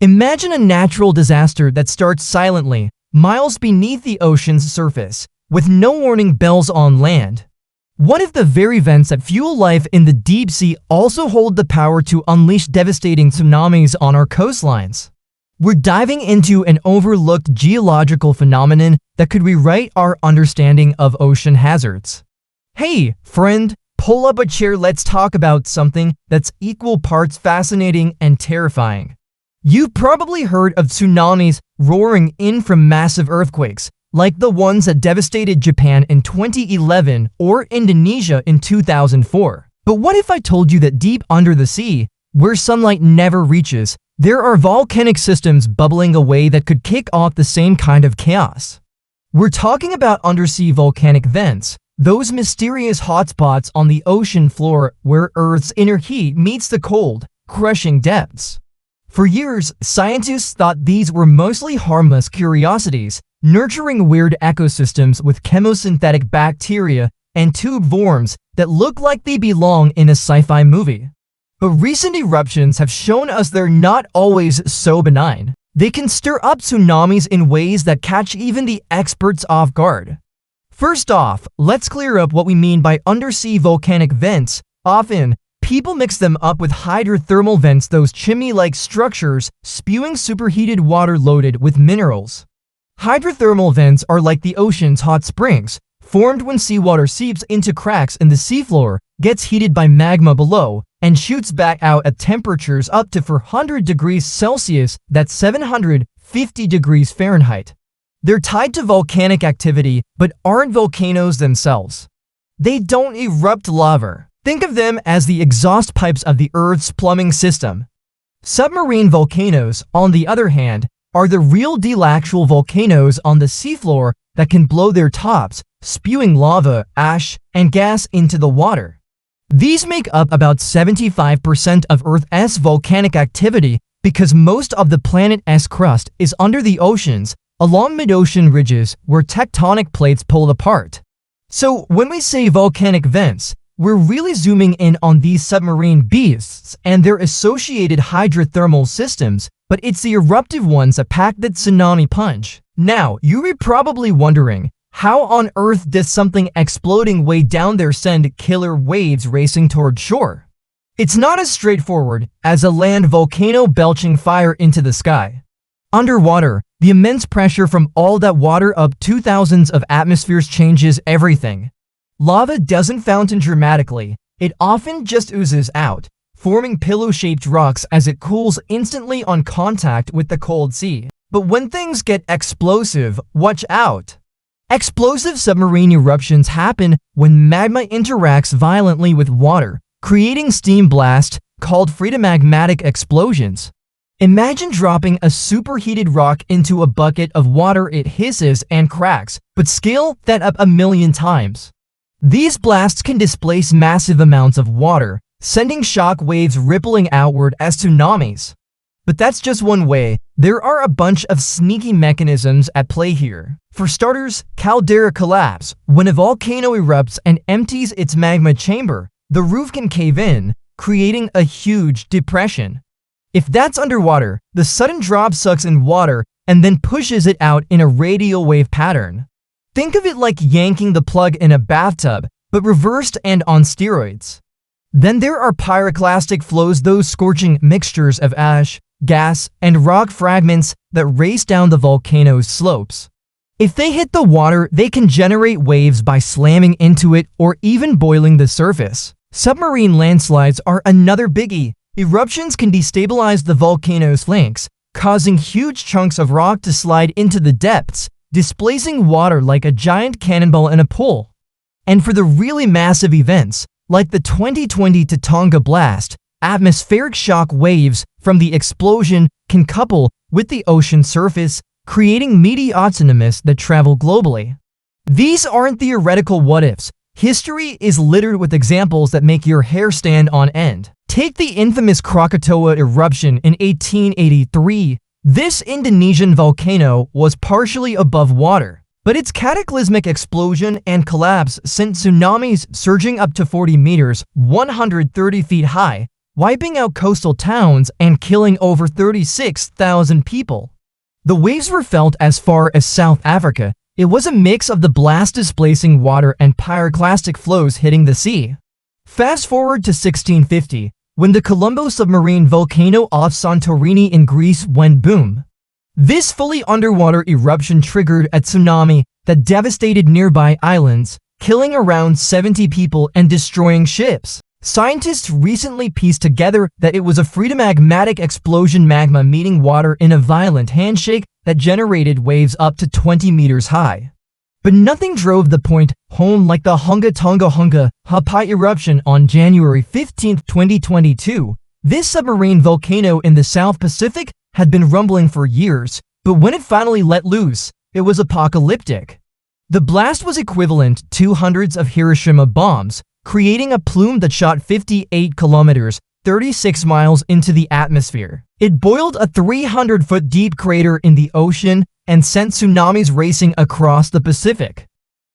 Imagine a natural disaster that starts silently, miles beneath the ocean's surface, with no warning bells on land. What if the very vents that fuel life in the deep sea also hold the power to unleash devastating tsunamis on our coastlines? We're diving into an overlooked geological phenomenon that could rewrite our understanding of ocean hazards. Hey, friend, pull up a chair. Let's talk about something that's equal parts fascinating and terrifying. You've probably heard of tsunamis roaring in from massive earthquakes, like the ones that devastated Japan in 2011 or Indonesia in 2004. But what if I told you that deep under the sea, where sunlight never reaches, there are volcanic systems bubbling away that could kick off the same kind of chaos? We're talking about undersea volcanic vents, those mysterious hotspots on the ocean floor where Earth's inner heat meets the cold, crushing depths. For years, scientists thought these were mostly harmless curiosities, nurturing weird ecosystems with chemosynthetic bacteria and tube worms that look like they belong in a sci-fi movie. But recent eruptions have shown us they're not always so benign. They can stir up tsunamis in ways that catch even the experts off guard. First off, let's clear up what we mean by undersea volcanic vents. Often, people mix them up with hydrothermal vents, those chimney-like structures spewing superheated water loaded with minerals. Hydrothermal vents are like the ocean's hot springs, formed when seawater seeps into cracks in the seafloor, gets heated by magma below, and shoots back out at temperatures up to 400 degrees Celsius, that's 750 degrees Fahrenheit. They're tied to volcanic activity, but aren't volcanoes themselves. They don't erupt lava. Think of them as the exhaust pipes of the Earth's plumbing system. Submarine volcanoes, on the other hand, are the real deal actual volcanoes on the seafloor that can blow their tops, spewing lava, ash, and gas into the water. These make up about 75% of Earth's volcanic activity because most of the planet's crust is under the oceans, along mid-ocean ridges where tectonic plates pull apart. So when we say volcanic vents, we're really zooming in on these submarine beasts and their associated hydrothermal systems, but it's the eruptive ones that pack that tsunami punch. Now, you're probably wondering, how on earth does something exploding way down there send killer waves racing toward shore? It's not as straightforward as a land volcano belching fire into the sky. Underwater, the immense pressure from all that water up to thousands of atmospheres changes everything. Lava doesn't fountain dramatically, it often just oozes out, forming pillow-shaped rocks as it cools instantly on contact with the cold sea. But when things get explosive, watch out! Explosive submarine eruptions happen when magma interacts violently with water, creating steam blasts called phreatomagmatic explosions. Imagine dropping a superheated rock into a bucket of water. It hisses and cracks, but scale that up 1,000,000 times. These blasts can displace massive amounts of water, sending shock waves rippling outward as tsunamis. But that's just one way. There are a bunch of sneaky mechanisms at play here. For starters, caldera collapse. When a volcano erupts and empties its magma chamber, the roof can cave in, creating a huge depression. If that's underwater, the sudden drop sucks in water and then pushes it out in a radial wave pattern. Think of it like yanking the plug in a bathtub, but reversed and on steroids. Then there are pyroclastic flows, those scorching mixtures of ash, gas, and rock fragments that race down the volcano's slopes. If they hit the water, they can generate waves by slamming into it or even boiling the surface. Submarine landslides are another biggie. Eruptions can destabilize the volcano's flanks, causing huge chunks of rock to slide into the depths, displacing water like a giant cannonball in a pool. And for the really massive events, like the 2020 Tonga blast, atmospheric shock waves from the explosion can couple with the ocean surface, creating meaty tsunamis that travel globally. These aren't theoretical what-ifs. History is littered with examples that make your hair stand on end. Take the infamous Krakatoa eruption in 1883. This Indonesian volcano was partially above water, but its cataclysmic explosion and collapse sent tsunamis surging up to 40 meters, 130 feet high, wiping out coastal towns and killing over 36,000 people. The waves were felt as far as South Africa. It was a mix of the blast displacing water and pyroclastic flows hitting the sea. Fast forward to 1650, when the Colombo submarine volcano off Santorini in Greece went boom. This fully underwater eruption triggered a tsunami that devastated nearby islands, killing around 70 people and destroying ships. Scientists recently pieced together that it was a magmatic explosion, magma meeting water in a violent handshake that generated waves up to 20 meters high. But nothing drove the point home like the Tonga Hapai eruption on January 15, 2022. This submarine volcano in the South Pacific had been rumbling for years, but when it finally let loose, it was apocalyptic. The blast was equivalent to hundreds of Hiroshima bombs, creating a plume that shot 58 kilometers, 36 miles into the atmosphere. It boiled a 300-foot deep crater in the ocean and sent tsunamis racing across the Pacific.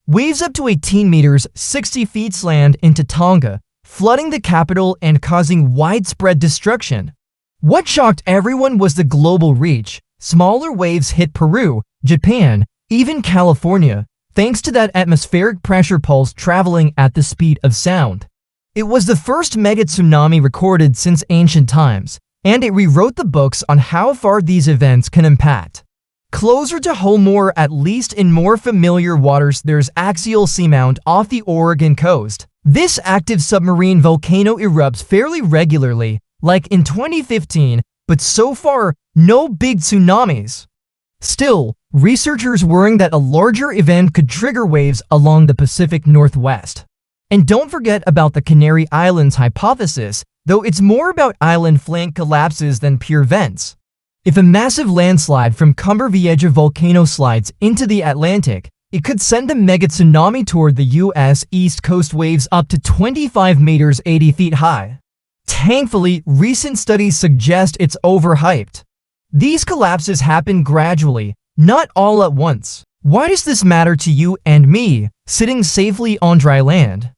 Waves up to 18 meters, 60 feet slammed into Tonga, flooding the capital and causing widespread destruction. What shocked everyone was the global reach. Smaller waves hit Peru, Japan, even California, thanks to that atmospheric pressure pulse traveling at the speed of sound. It was the first mega tsunami recorded since ancient times, and it rewrote the books on how far these events can impact. Closer to home, or at least in more familiar waters, there's Axial Seamount off the Oregon coast. This active submarine volcano erupts fairly regularly, like in 2015, but so far, no big tsunamis. Still, researchers worrying that a larger event could trigger waves along the Pacific Northwest. And don't forget about the Canary Islands hypothesis, though it's more about island flank collapses than pure vents. If a massive landslide from Cumbre Vieja volcano slides into the Atlantic, it could send a mega tsunami toward the U.S. East Coast, waves up to 25 meters 80 feet high. Thankfully, recent studies suggest it's overhyped. These collapses happen gradually, not all at once. Why does this matter to you and me, sitting safely on dry land?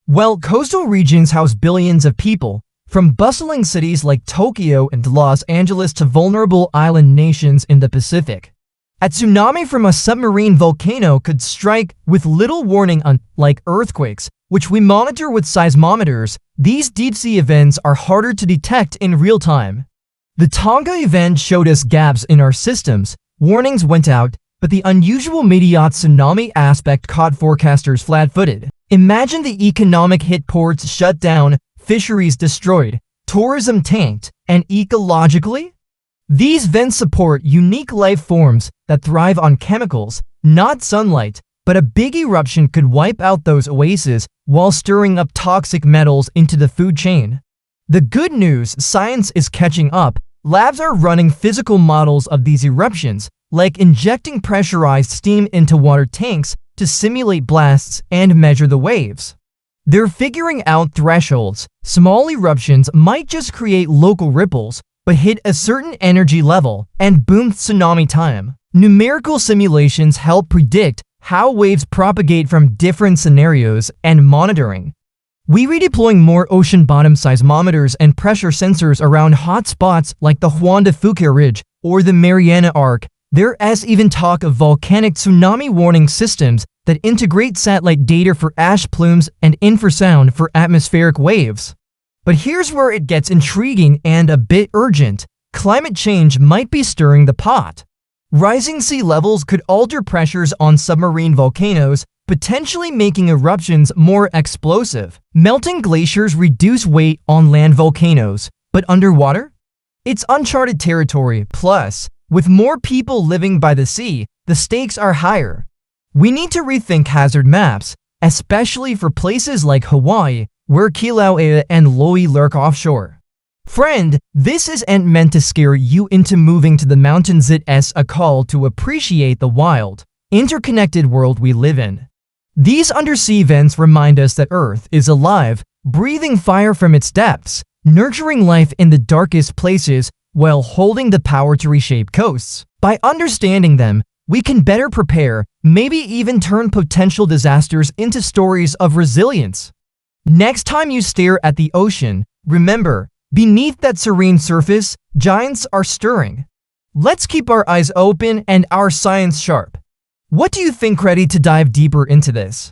Well, coastal regions house billions of people, from bustling cities like Tokyo and Los Angeles to vulnerable island nations in the Pacific. A tsunami from a submarine volcano could strike with little warning. Unlike earthquakes, which we monitor with seismometers, these deep-sea events are harder to detect in real time. The Tonga event showed us gaps in our systems. Warnings went out, but the unusual immediate tsunami aspect caught forecasters flat-footed. Imagine the economic hit: ports shut down, fisheries destroyed, tourism tanked, and ecologically? These vents support unique life forms that thrive on chemicals, not sunlight, but a big eruption could wipe out those oases while stirring up toxic metals into the food chain. The good news: science is catching up. Labs are running physical models of these eruptions, like injecting pressurized steam into water tanks to simulate blasts and measure the waves. They're figuring out thresholds. Small eruptions might just create local ripples, but hit a certain energy level, and boom, tsunami time. Numerical simulations help predict how waves propagate from different scenarios and monitoring. We're redeploying more ocean bottom seismometers and pressure sensors around hot spots like the Juan de Fuca Ridge or the Mariana Arc. There's even talk of volcanic tsunami warning systems that integrate satellite data for ash plumes and infrasound for atmospheric waves. But here's where it gets intriguing and a bit urgent. Climate change might be stirring the pot. Rising sea levels could alter pressures on submarine volcanoes, potentially making eruptions more explosive. Melting glaciers reduce weight on land volcanoes, but underwater? It's uncharted territory. Plus, with more people living by the sea, the stakes are higher. We need to rethink hazard maps, especially for places like Hawaii, where Kilauea and Loi lurk offshore. Friend, this isn't meant to scare you into moving to the mountains. It's a call to appreciate the wild, interconnected world we live in. These undersea vents remind us that Earth is alive, breathing fire from its depths, nurturing life in the darkest places while holding the power to reshape coasts. By understanding them, we can better prepare, maybe even turn potential disasters into stories of resilience. Next time you stare at the ocean, remember, Beneath that serene surface, giants are stirring. Let's keep our eyes open and our science sharp. What do you think? Ready to dive deeper into this?